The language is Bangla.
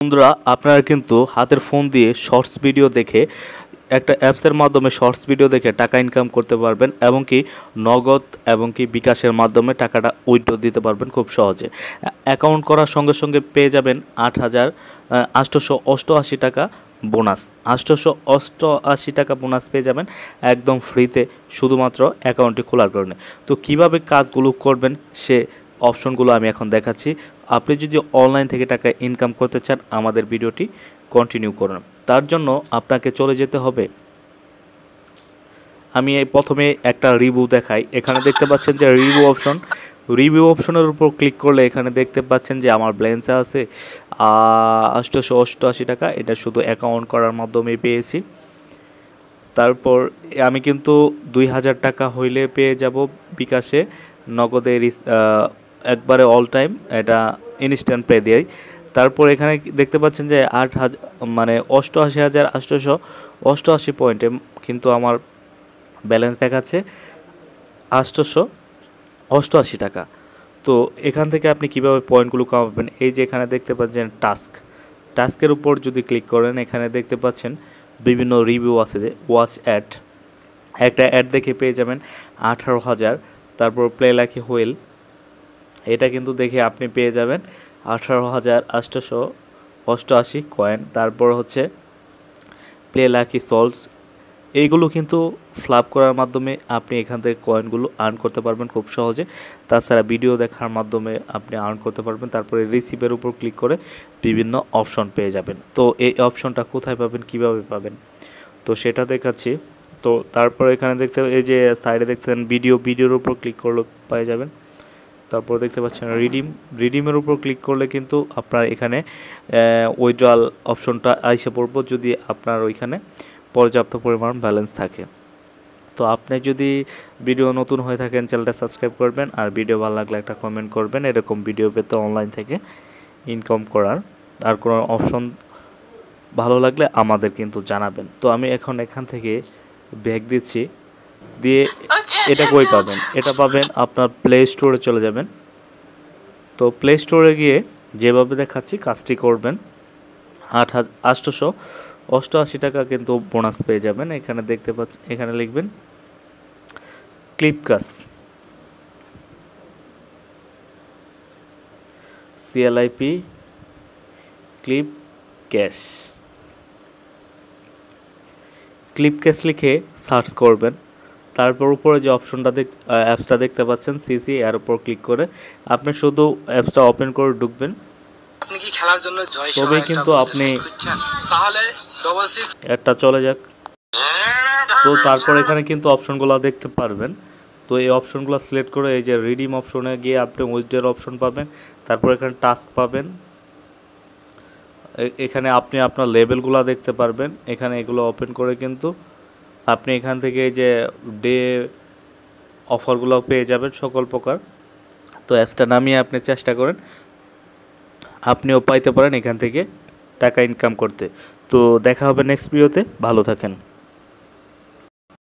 বন্ধুরা, আপনারা কিন্তু হাতের ফোন দিয়ে শর্টস ভিডিও দেখে একটা অ্যাপসের মাধ্যমে শর্টস ভিডিও দেখে টাকা ইনকাম করতে পারবেন এবং কি নগদ এবং কি বিকাশের মাধ্যমে টাকাটা উইথড্র দিতে পারবেন খুব সহজে। অ্যাকাউন্ট করার সঙ্গে সঙ্গে পেয়ে যাবেন 8,888 টাকা বোনাস। 888 টাকা বোনাস পেয়ে যাবেন একদম ফ্রিতে, শুধুমাত্র অ্যাকাউন্টটি খোলার কারণে। তো কিভাবে কাজগুলো করবেন সে অপশনগুলো আমি এখন দেখাচ্ছি। আপনি যদি অনলাইন থেকে টাকা ইনকাম করতে চান, আমাদের ভিডিওটি কন্টিনিউ করুন। তার জন্য আপনাকে চলে যেতে হবে, আমি প্রথমে একটা রিভিউ দেখাই। এখানে দেখতে পাচ্ছেন যে রিভিউ অপশনের উপর ক্লিক করলে এখানে দেখতে পাচ্ছেন যে আমার ব্যালেন্সে আছে 888 টাকা। এটা শুধু অ্যাকাউন্ট করার মাধ্যমে পেয়েছি। তারপর আমি কিন্তু 2000 টাকা হইলে পেয়ে যাব বিকাশে নগদে একবারে অল টাইম, এটা ইনস্ট্যান্ট পে দেয়। তারপর এখানে দেখতে পাচ্ছেন যে 88,888 পয়েন্টে কিন্তু আমার ব্যালেন্স দেখাচ্ছে 888 টাকা। তো এখান থেকে আপনি কিভাবে পয়েন্টগুলো কামাবেন, এই যে এখানে দেখতে পাচ্ছেন টাস্কের উপর যদি ক্লিক করেন, এখানে দেখতে পাচ্ছেন বিভিন্ন রিভিউ আছে, যে ওয়াচ অ্যাড, একটা অ্যাড দেখে পেয়ে যাবেন 18,000। তারপর প্লে লাকি হুইল, এটা কিন্তু দেখে আপনি পেয়ে যাবেন 18,888 কয়েন। তারপর হচ্ছে প্লে লাকি সলস, এইগুলো কিন্তু ফ্লাপ করার মাধ্যমে আপনি এখান থেকে কয়েনগুলো আর্ন করতে পারবেন খুব সহজে। তাছাড়া ভিডিও দেখার মাধ্যমে আপনি আর্ন করতে পারবেন। তারপরে রিসিভের উপর ক্লিক করে বিভিন্ন অপশন পেয়ে যাবেন। তো এই অপশনটা কোথায় পাবেন, কিভাবে পাবেন, তো সেটা দেখাচ্ছি। তো তারপর এখানে দেখতে, এই যে সাইডে দেখতেন ভিডিওর উপর ক্লিক করলে পেয়ে যাবেন। তারপর দেখতে পাচ্ছেন রিডিমের উপর ক্লিক করলে কিন্তু আপনার এখানে উইথড্রয়াল অপশনটা আইসে পড়ব, যদি আপনার ওইখানে পর্যাপ্ত পরিমাণ ব্যালেন্স থাকে। তো আপনি যদি ভিডিও নতুন হয়ে থাকেন, চ্যানেলটা সাবস্ক্রাইব করবেন, আর ভিডিও ভালো লাগলে একটা কমেন্ট করবেন। এরকম ভিডিও পেতে অনলাইন থেকে ইনকাম করার আর কোনো অপশন ভালো লাগলে আমাদের কিন্তু জানাবেন। তো আমি এখন এখান থেকে ব্যাক দিচ্ছি, দিয়ে এটা কই পাবেন, এটা পাবেন আপনার প্লে স্টোরে চলে যাবেন। তো প্লে স্টোরে গিয়ে যেভাবে দেখাচ্ছি কাজটি করবেন। 888 টাকা কিন্তু বোনাস পেয়ে যাবেন। এখানে দেখতে পাচ্ছেন, এখানে লিখবেন ক্লিপকাস, CLIP ক্লিপ ক্যাশ লিখে সার্চ করবেন। তারপর উপরে যে অপশনটা অ্যাপসটা দেখতে পাচ্ছেন সিসি, এর উপর ক্লিক করে আপনি শুধু অ্যাপসটা ওপেন করে ঢুকবেন। আপনি কি খেলার জন্য তবেই কিন্তু আপনি তাহলে একটা চলে যাক। তো তারপর এখানে কিন্তু অপশনগুলো দেখতে পারবেন। তো এই অপশনগুলো সিলেক্ট করে এই যে রিডিম অপশনে গিয়ে আপনি উইথড্রয়াল অপশন পাবেন। তারপর এখানে টাস্ক পাবেন, এখানে আপনি আপনার লেভেলগুলো দেখতে পারবেন। এখানে এগুলো ওপেন করে কিন্তু আপনি এখান থেকে এই যে ডে অফারগুলো পেয়ে যাবেন সকল প্রকার। তো অ্যাপসটা নামিয়ে আপনি চেষ্টা করেন, আপনিও পাইতে পারেন এখান থেকে টাকা ইনকাম করতে। তো দেখা হবে নেক্সট ভিডিওতে, ভালো থাকেন।